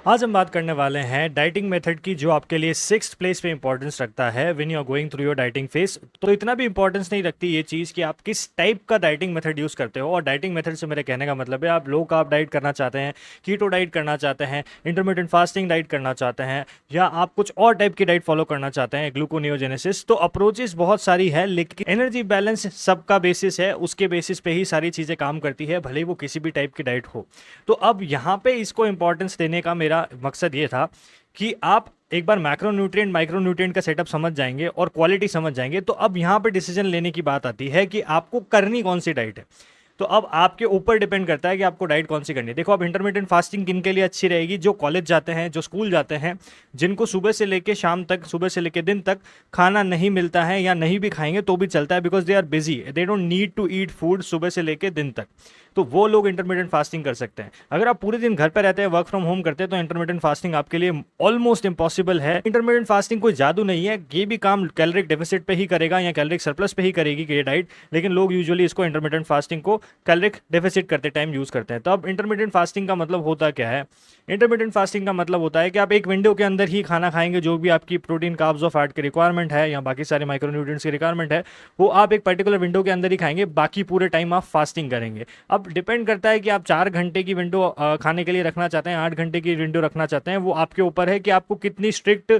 आज हम बात करने वाले हैं डाइटिंग मेथड की जो आपके लिए सिक्स्थ प्लेस पे इंपॉर्टेंस रखता है when you are going through your dieting phase. तो इतना भी इंपॉर्टेंस नहीं रखती ये चीज़ कि आप किस टाइप का डाइटिंग मेथड यूज़ करते हो। और डाइटिंग मेथड से मेरे कहने का मतलब है आप लो कार्ब डाइट करना चाहते हैं, कीटो डाइट करना चाहते हैं, इंटरमीडिएट फास्टिंग डाइट करना चाहते हैं, या आप कुछ और टाइप की डाइट फॉलो करना चाहते हैं, ग्लूकोनियोजेनेसिस। तो अप्रोचेस बहुत सारी है, लेकिन एनर्जी बैलेंस सबका बेसिस है, उसके बेसिस पे ही सारी चीज़ें काम करती है, भले ही वो किसी भी टाइप की डाइट हो। तो अब यहाँ पे इसको इंपॉर्टेंस देने का मेरा मकसद ये था कि आप एक बार मैक्रोन्यूट्रिएंट माइक्रोन्यूट्रिएंट का सेटअप समझ जाएंगे और क्वालिटी समझ जाएंगे, तो अब यहाँ पे डिसीजन लेने की बात आती है कि आपको करनी कौन सी डाइट है। तो अब आपके ऊपर डिपेंड करता है कि आपको डाइट कौन सी करनी है। देखो, अब इंटरमीडिएट फास्टिंग किन के लिए अच्छी रहेगी? जो कॉलेज जाते हैं, जो स्कूल जाते हैं, जिनको सुबह से लेके शाम तक, सुबह से लेके दिन तक खाना नहीं मिलता है, या नहीं भी खाएंगे तो भी चलता है, because they are busy, they don't need to eat food सुबह से लेके दिन तक। तो वो लोग इंटरमीडिएट फास्टिंग कर सकते हैं। अगर आप पूरे दिन घर पर रहते हैं, वर्क फ्रॉम होम करते हैं, तो इंटरमीडिएट फास्टिंग आपके लिए ऑलमोस्ट इम्पॉसिबल है। इंटरमीडिएट फास्टिंग कोई जादू नहीं है, ये भी काम कैलोरिक डेफिसिट पे ही करेगा या कैलोरिक सरप्लस पे ही करेगी ये डाइट, लेकिन लोग यूजुअली इसको इंटरमीडिएट फास्टिंग को कैलोरिक डेफिसिट करते टाइम यूज करते हैं। तो अब इंटरमीडिएट फास्टिंग का मतलब होता क्या है? इंटरमीडिएट फास्टिंग का मतलब होता है कि आप एक विंडो के अंदर ही खाना खाएंगे, जो भी आपकी प्रोटीन, कार्ब्स और फैट की रिक्वायरमेंट है या बाकी सारे माइक्रोन्यूट्रिएंट्स की रिक्वायरमेंट है, वो आप एक पर्टिकुलर विंडो के अंदर ही खाएंगे, बाकी पूरे टाइम आप फास्टिंग करेंगे। अब डिपेंड करता है कि आप 4 घंटे की विंडो खाने के लिए रखना चाहते हैं, 8 घंटे की विंडो रखना चाहते हैं, वो आपके ऊपर है कि आपको कितनी स्ट्रिक्ट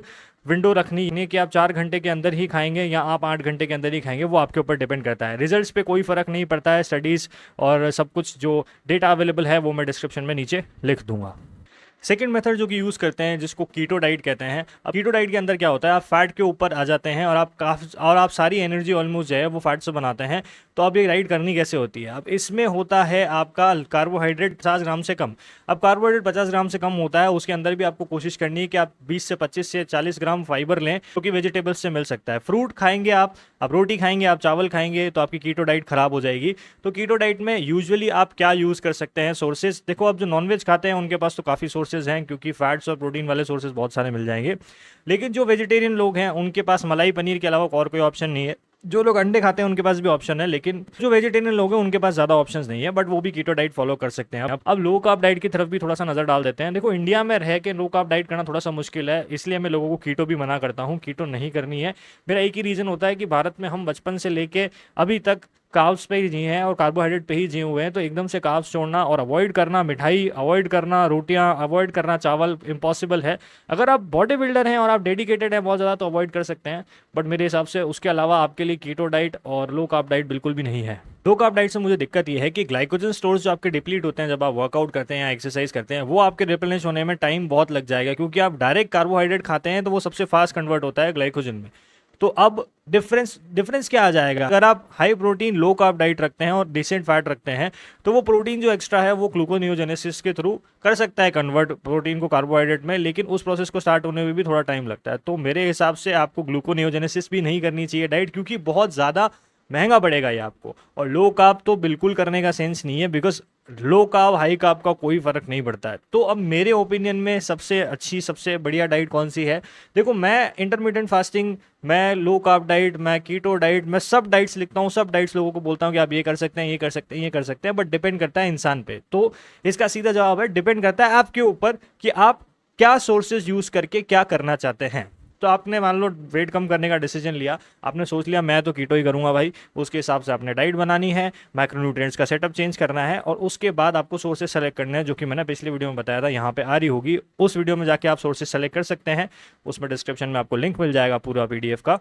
विंडो रखनी है, कि आप 4 घंटे के अंदर ही खाएंगे या आप 8 घंटे के अंदर ही खाएंगे, वो आपके ऊपर डिपेंड करता है। रिजल्ट्स पे कोई फर्क नहीं पड़ता है, स्टडीज़ और सब कुछ जो डेटा अवेलेबल है वो मैं डिस्क्रिप्शन में नीचे लिख दूंगा। सेकेंड मेथड जो कि यूज़ करते हैं, जिसको कीटो डाइट कहते हैं। अब कीटो डाइट के अंदर क्या होता है, आप फैट के ऊपर आ जाते हैं और आप सारी एनर्जी ऑलमोस्ट जो है वो फैट से बनाते हैं। तो अब ये डाइट करनी कैसे होती है? अब इसमें होता है आपका कार्बोहाइड्रेट 50 ग्राम से कम। अब कार्बोहाइड्रेट 50 ग्राम से कम होता है, उसके अंदर भी आपको कोशिश करनी है कि आप 20 से 25 से 40 ग्राम फाइबर लें, जो कि वेजिटेबल्स से मिल सकता है। फ्रूट खाएंगे आप रोटी खाएंगे, आप चावल खाएंगे, तो आपकी कीटो डाइट खराब हो जाएगी। तो कीटो डाइट में यूजुअली आप क्या यूज़ कर सकते हैं सोर्सेज? देखो, अब जो नॉनवेज खाते हैं उनके पास तो काफ़ी सोर्सेज हैं, क्योंकि फैट्स और प्रोटीन वाले सोर्सेज बहुत सारे मिल जाएंगे। लेकिन जो वेजिटेरियन लोग हैं उनके पास मलाई पनीर के अलावा और कोई ऑप्शन नहीं है। जो लोग अंडे खाते हैं उनके पास भी ऑप्शन है, लेकिन जो वेजिटेरियन लोग हैं उनके पास ज़्यादा ऑप्शंस नहीं है, बट वो भी कीटो डाइट फॉलो कर सकते हैं। अब लो कार्ब डाइट की तरफ भी थोड़ा सा नज़र डाल देते हैं। देखो, इंडिया में रह के लो कार्ब डाइट करना थोड़ा सा मुश्किल है, इसलिए मैं लोगों को कीटो भी मना करता हूँ, कीटो नहीं करनी है। मेरा एक ही रीज़न होता है कि भारत में हम बचपन से लेके अभी तक कार्ब्स पे ही जिए हैं और कार्बोहाइड्रेट पे ही जिए हुए हैं, तो एकदम से कार्ब्स छोड़ना और अवॉइड करना, मिठाई अवॉइड करना, रोटियां अवॉइड करना, चावल इम्पॉसिबल है। अगर आप बॉडी बिल्डर हैं और आप डेडिकेटेड हैं बहुत ज़्यादा, तो अवॉइड कर सकते हैं, बट मेरे हिसाब से उसके अलावा आपके लिए कीटो डाइट और लो कार्ब डाइट बिल्कुल भी नहीं है। लो कार्ब डाइट से मुझे दिक्कत ये है कि ग्लाइकोजन स्टोर्स जो आपके डिप्लीट होते हैं जब आप वर्कआउट करते हैं या एक्सरसाइज करते हैं, वो आपके रिप्लेनिश होने में टाइम बहुत लग जाएगा, क्योंकि आप डायरेक्ट कार्बोहाइड्रेट खाते हैं तो वो सबसे फास्ट कन्वर्ट होता है ग्लाइकोजन में। तो अब डिफरेंस क्या आ जाएगा? अगर आप high protein low carb diet रखते हैं और डिसेंट फैट रखते हैं, तो वो प्रोटीन जो एक्स्ट्रा है वो ग्लूकोनियोजेनेसिस के थ्रू कर सकता है कन्वर्ट प्रोटीन को कार्बोहाइड्रेट में, लेकिन उस प्रोसेस को स्टार्ट होने में भी थोड़ा टाइम लगता है। तो मेरे हिसाब से आपको ग्लूकोनियोजेनेसिस भी नहीं करनी चाहिए डाइट, क्योंकि बहुत ज़्यादा महंगा पड़ेगा ये आपको। और लो कार्ब तो बिल्कुल करने का सेंस नहीं है, because low carb high carb का कोई फर्क नहीं पड़ता है। तो अब मेरे ओपिनियन में सबसे अच्छी, सबसे बढ़िया डाइट कौन सी है? देखो, मैं इंटरमीडिएट फास्टिंग, मैं लो कार्ब डाइट, मैं कीटो डाइट, मैं सब डाइट्स लिखता हूँ, सब डाइट्स लोगों को बोलता हूँ कि आप ये कर सकते हैं, ये कर सकते हैं, ये कर सकते हैं, बट डिपेंड करता है इंसान पे। तो इसका सीधा जवाब है, डिपेंड करता है आपके ऊपर कि आप क्या सोर्सेज यूज करके क्या करना चाहते हैं। तो आपने मान लो वेट कम करने का डिसीजन लिया, आपने सोच लिया मैं तो कीटो ही करूंगा भाई, उसके हिसाब से आपने डाइट बनानी है, मैक्रोन्यूट्रिएंट्स का सेटअप चेंज करना है, और उसके बाद आपको सोर्सेज सेलेक्ट करने हैं, जो कि मैंने पिछले वीडियो में बताया था, यहाँ पे आ रही होगी, उस वीडियो में जाके आप सोर्सेज सेलेक्ट कर सकते हैं। उसमें डिस्क्रिप्शन में आपको लिंक मिल जाएगा पूरा PDF का।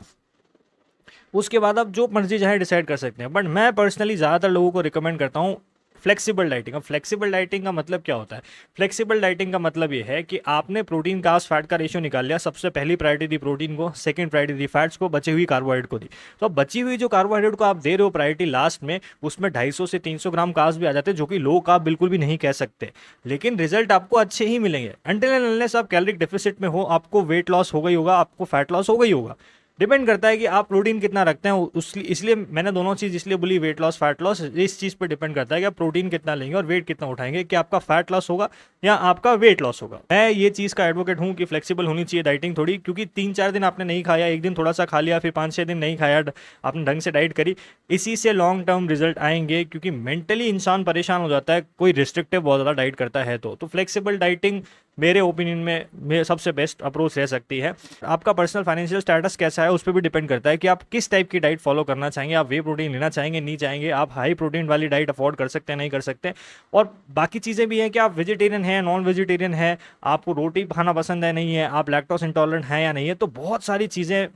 उसके बाद आप जो मर्जी चाहे डिसाइड कर सकते हैं, बट मैं पर्सनली ज़्यादातर लोगों को रिकमेंड करता हूँ फ्लेक्सिबल डाइटिंग। अब फ्लेक्सिबल डाइटिंग का मतलब क्या होता है? फ्लेक्सिबल डाइटिंग का मतलब ये है कि आपने प्रोटीन कार्ब्स फैट का रेशियो निकाल लिया, सबसे पहली प्रायोरिटी दी प्रोटीन को, सेकंड प्रायोरिटी दी फैट्स को, बची हुई कार्बोहाइड्रेट को दी। तो अब बची हुई जो कार्बोहाइड्रेट को आप दे रहे हो प्रायोरिटी लास्ट में, उसमें 250 से 300 ग्राम कार्ब्स भी आ जाते हैं, जो कि लो कार्ब बिल्कुल भी नहीं कह सकते, लेकिन रिजल्ट आपको अच्छे ही मिलेंगे। अनटिल एंड अनलेस आप कैलोरिक डेफिसिट में हो, आपको वेट लॉस हो गई होगा, आपको फैट लॉस हो गई होगा। डिपेंड करता है कि आप प्रोटीन कितना रखते हैं, इसलिए मैंने दोनों चीज़ इसलिए बोली, वेट लॉस फैट लॉस, इस चीज़ पे डिपेंड करता है कि आप प्रोटीन कितना लेंगे और वेट कितना उठाएंगे, कि आपका फैट लॉस होगा या आपका वेट लॉस होगा। मैं ये चीज़ का एडवोकेट हूँ कि फ्लेक्सिबल होनी चाहिए डाइटिंग थोड़ी, क्योंकि 3-4 दिन आपने नहीं खाया, एक दिन थोड़ा सा खा लिया, फिर 5-6 दिन नहीं खाया, आपने ढंग से डाइट करी, इसी से लॉन्ग टर्म रिजल्ट आएंगे, क्योंकि मेंटली इंसान परेशान हो जाता है कोई रिस्ट्रिक्टिव बहुत ज़्यादा डाइट करता है। तो फ्लेक्सिबल डाइटिंग मेरे ओपिनियन में सबसे बेस्ट अप्रोच रह सकती है। आपका पर्सनल फाइनेंशियल स्टेटस कैसा है उस पर भी डिपेंड करता है कि आप किस टाइप की डाइट फॉलो करना चाहेंगे। आप वे प्रोटीन लेना चाहेंगे, नहीं चाहेंगे, आप हाई प्रोटीन वाली डाइट अफोर्ड कर सकते हैं, नहीं कर सकते। और बाकी चीज़ें भी हैं कि आप वेजिटेरियन हैं, नॉन वेजिटेरियन है, आपको रोटी खाना पसंद है नहीं है, आप लैक्टोज इंटॉलरेंट हैं या नहीं है, तो बहुत सारी चीज़ें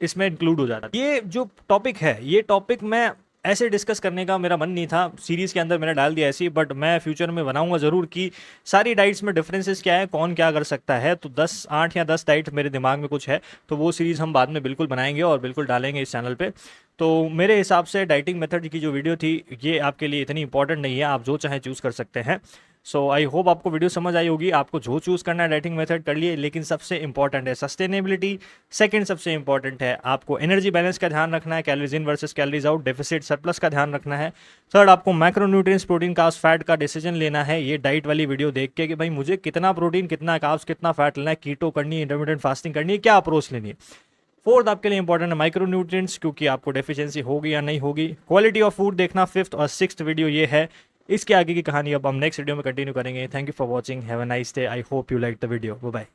इसमें इंक्लूड हो जाता है। ये जो टॉपिक है, ये टॉपिक मैं ऐसे डिस्कस करने का मेरा मन नहीं था, सीरीज़ के अंदर मैंने डाल दिया ऐसी, बट मैं फ्यूचर में बनाऊंगा ज़रूर कि सारी डाइट्स में डिफरेंसेस क्या है, कौन क्या कर सकता है। तो 8 या 10 डाइट मेरे दिमाग में कुछ है, तो वो सीरीज़ हम बाद में बिल्कुल बनाएंगे और बिल्कुल डालेंगे इस चैनल पे। तो मेरे हिसाब से डाइटिंग मेथड की जो वीडियो थी ये आपके लिए इतनी इंपॉर्टेंट नहीं है, आप जो चाहें चूज़ कर सकते हैं। सो आई होप आपको वीडियो समझ आई होगी। आपको जो चूज़ करना है डाइटिंग मेथड कर लिए, लेकिन सबसे इंपॉर्टेंट है सस्टेनेबिलिटी। सेकंड सबसे इंपॉर्टेंट है आपको एनर्जी बैलेंस का ध्यान रखना है, calories in versus calories out, deficit surplus का ध्यान रखना है। थर्ड आपको मैक्रोन्यूट्रिएंट्स, प्रोटीन, कार्ब्स, फैट का डिसीजन लेना है ये डाइट वाली वीडियो देख के कि भाई मुझे कितना प्रोटीन, कितना कार्ब्स, कितना फैट लेना है, कीटो करनी है, इंटरमिटेंट फास्टिंग करनी है, क्या अप्रोच लेनी है। फोर्थ आपके लिए इंपॉर्टेंट है माइक्रोन्यूट्रिएंट्स, क्योंकि आपको डेफिशिएंसी होगी या नहीं होगी। क्वालिटी ऑफ फूड देखना फिफ्थ, और सिक्स्थ वीडियो ये है। इसके आगे की कहानी अब हम नेक्स्ट वीडियो में कंटिन्यू करेंगे। Thank you for watching, have a nice day, I hope you like the video, bye bye.